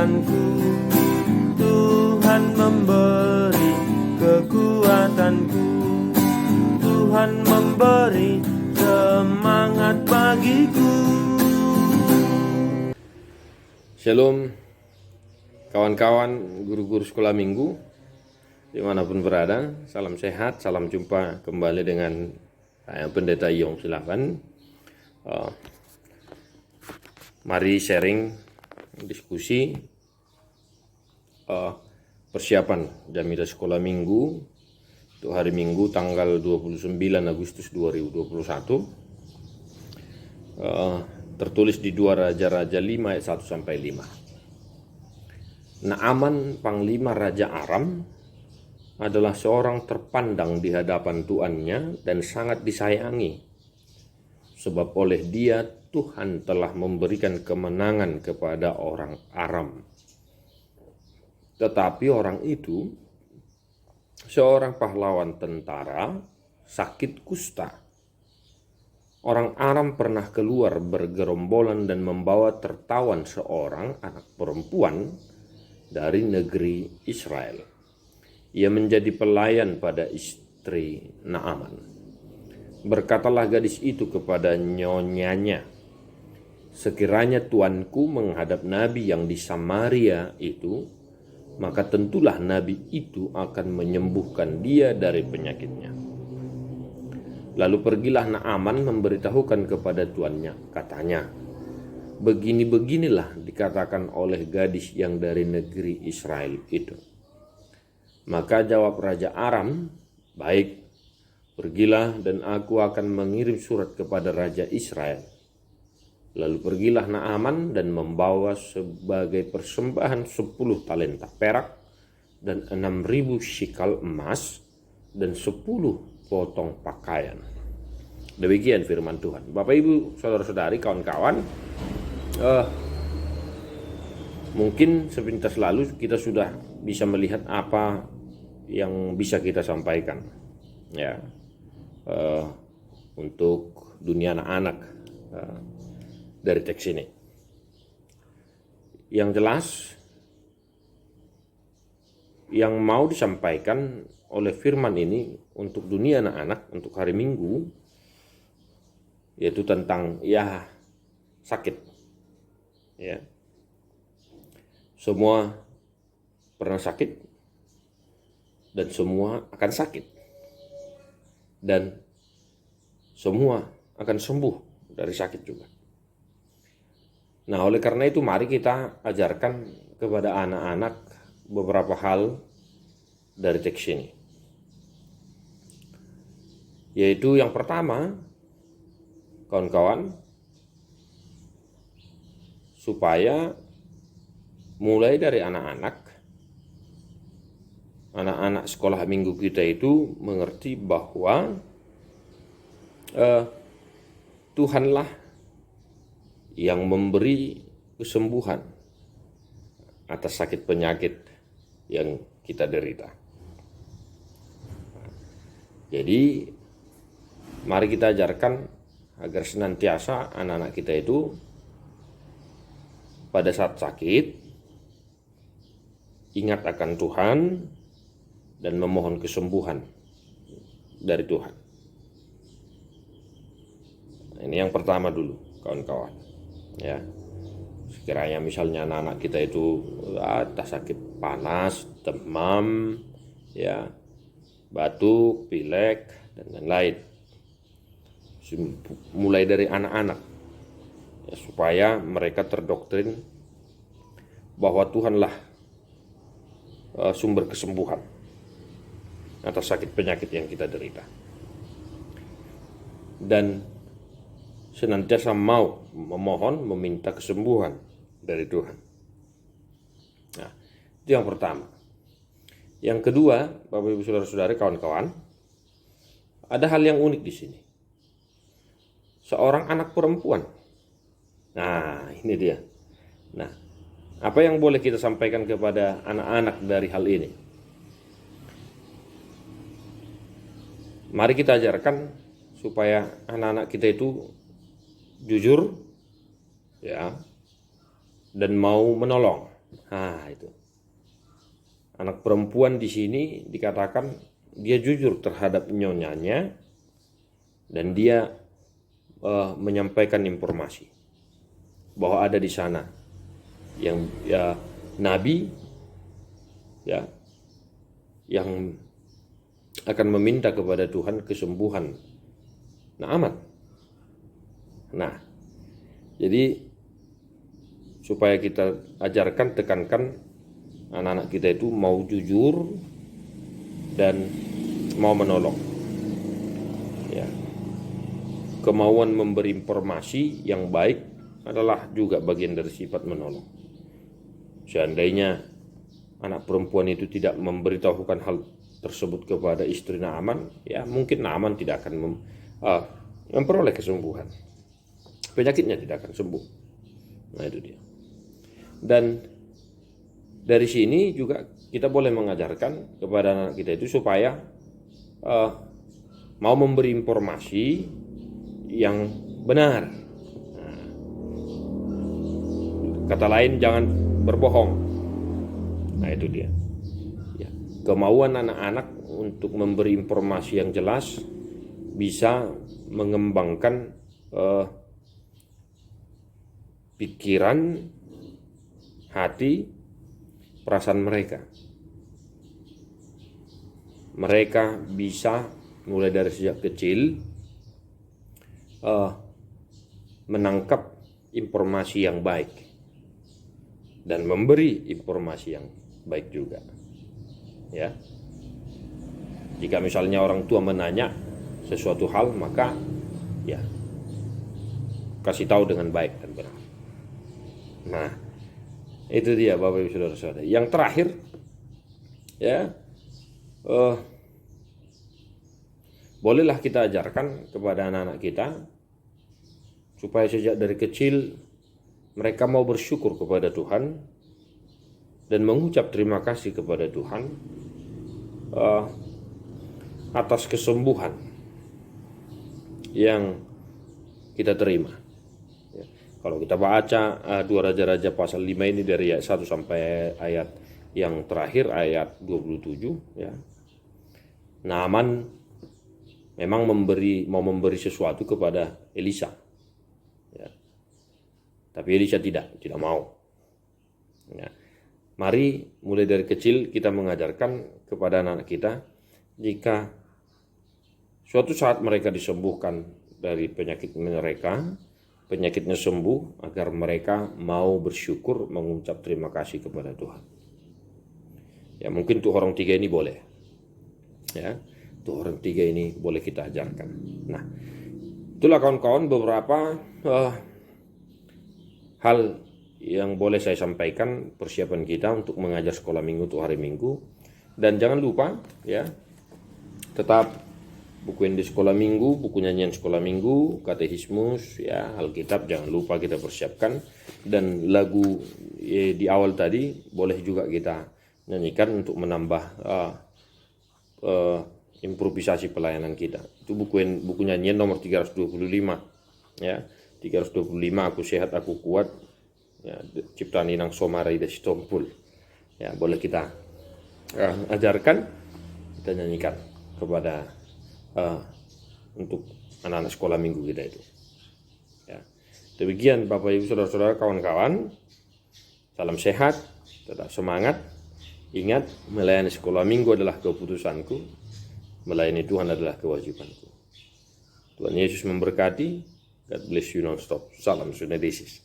kekuatanku, Tuhan memberi kekuatanku, Tuhan memberi semangat bagiku. Shalom kawan-kawan guru-guru sekolah minggu dimanapun berada, salam sehat, salam jumpa kembali dengan saya Pendeta Yong. Silakan mari sharing, diskusi persiapan Jamidah Sekolah Minggu untuk hari Minggu tanggal 29 Agustus 2021, tertulis di 2 Raja-Raja 5 ayat 1 sampai 5. Naaman, panglima Raja Aram, adalah seorang terpandang di hadapan tuannya dan sangat disayangi, sebab oleh dia Tuhan telah memberikan kemenangan kepada orang Aram. Tetapi orang itu, seorang pahlawan tentara, sakit kusta. Orang Aram pernah keluar bergerombolan dan membawa tertawan seorang anak perempuan dari negeri Israel. Ia menjadi pelayan pada istri Naaman. Berkatalah gadis itu kepada nyonyanya, "Sekiranya tuanku menghadap nabi yang di Samaria itu, maka tentulah nabi itu akan menyembuhkan dia dari penyakitnya." Lalu pergilah Naaman memberitahukan kepada tuannya, katanya, "Begini-beginilah dikatakan oleh gadis yang dari negeri Israel itu." Maka jawab Raja Aram, "Baik, pergilah dan aku akan mengirim surat kepada Raja Israel." Lalu pergilah Naaman dan membawa sebagai persembahan 10 talenta perak dan 6.000 shikal emas dan 10 potong pakaian. Demikian firman Tuhan. Bapak Ibu, saudara-saudari, kawan-kawan, mungkin sepintas lalu kita sudah bisa melihat apa yang bisa kita sampaikan, ya, untuk dunia anak-anak dari teks ini. Yang jelas, yang mau disampaikan oleh firman ini untuk dunia anak-anak, untuk hari Minggu, yaitu tentang sakit. Ya. Semua pernah sakit dan semua akan sakit. Dan semua akan sembuh dari sakit juga. Nah, oleh karena itu mari kita ajarkan kepada anak-anak beberapa hal dari teks ini. Yaitu yang pertama, kawan-kawan, supaya mulai dari anak-anak sekolah minggu kita itu mengerti bahwa Tuhanlah yang memberi kesembuhan atas sakit penyakit yang kita derita. Jadi mari kita ajarkan agar senantiasa anak-anak kita itu pada saat sakit ingat akan Tuhan dan memohon kesembuhan dari Tuhan. Ini yang pertama dulu, kawan-kawan. Ya, sekiranya misalnya anak-anak kita itu sakit panas, demam, ya, batuk, pilek, dan lain-lain. Mulai dari anak-anak, ya, supaya mereka terdoktrin bahwa Tuhanlah sumber kesembuhan atas sakit penyakit yang kita derita, dan senantiasa mau memohon, meminta kesembuhan dari Tuhan. Nah, itu yang pertama. Yang kedua, Bapak Ibu Saudara-saudari, kawan-kawan, ada hal yang unik di sini. Seorang anak perempuan. Nah, ini dia. Nah, apa yang boleh kita sampaikan kepada anak-anak dari hal ini? Mari kita ajarkan supaya anak-anak kita itu jujur, ya, dan mau menolong. Nah, itu. Anak perempuan di sini dikatakan dia jujur terhadap nyonyanya dan dia menyampaikan informasi bahwa ada di sana yang nabi yang akan meminta kepada Tuhan kesembuhan Naaman. Nah, jadi supaya kita ajarkan, tekankan anak-anak kita itu mau jujur dan mau menolong. Ya. Kemauan memberi informasi yang baik adalah juga bagian dari sifat menolong. Seandainya anak perempuan itu tidak memberitahukan hal tersebut kepada istri Naaman, ya mungkin Naaman tidak akan memperoleh kesembuhan. Penyakitnya tidak akan sembuh. Nah, itu dia. Dan dari sini juga kita boleh mengajarkan kepada anak kita itu supaya mau memberi informasi yang benar. Nah, kata lain, jangan berbohong. Nah, itu dia. Ya. Kemauan anak-anak untuk memberi informasi yang jelas bisa mengembangkan pikiran, hati, perasaan mereka. Mereka bisa mulai dari sejak kecil menangkap informasi yang baik dan memberi informasi yang baik juga. Ya, jika misalnya orang tua menanya sesuatu hal, maka ya kasih tahu dengan baik dan benar. Nah, itu dia Bapak Ibu Saudara-saudara. Yang terakhir, ya, bolehlah kita ajarkan kepada anak-anak kita supaya sejak dari kecil mereka mau bersyukur kepada Tuhan dan mengucap terima kasih kepada Tuhan atas kesembuhan yang kita terima. Ya. Kalau kita baca 2 Raja-Raja pasal 5 ini dari ayat 1 sampai ayat yang terakhir, ayat 27, ya. Naaman memang mau memberi sesuatu kepada Elisa. Ya. Tapi Elisa tidak mau. Ya. Mari mulai dari kecil kita mengajarkan kepada anak kita, jika suatu saat mereka disembuhkan dari penyakit mereka, penyakitnya sembuh, agar mereka mau bersyukur, mengucap terima kasih kepada Tuhan. Ya, mungkin tuh orang 3 ini boleh. Ya, tuh orang 3 ini boleh kita ajarkan. Nah, itulah kawan-kawan beberapa hal yang boleh saya sampaikan persiapan kita untuk mengajar sekolah minggu untuk hari Minggu. Dan jangan lupa, ya, tetap buku di sekolah minggu, buku nyanyian sekolah minggu, katekismus, ya, Alkitab jangan lupa kita persiapkan. Dan lagu di awal tadi boleh juga kita nyanyikan untuk menambah improvisasi pelayanan kita. Itu buku nyanyian nomor 325, ya, 325, Aku Sehat Aku Kuat, ya, ciptaan Inang Somarai dari Stompul. Ya, boleh kita ajarkan, kita nyanyikan kepada untuk anak-anak sekolah minggu kita itu. Ya. Demikian Bapak Ibu Saudara-saudara, kawan-kawan, salam sehat, tetap semangat. Ingat, melayani sekolah minggu adalah keputusanku, melayani Tuhan adalah kewajibanku. Tuhan Yesus memberkati. God bless you non-stop. Salam Sunedesis.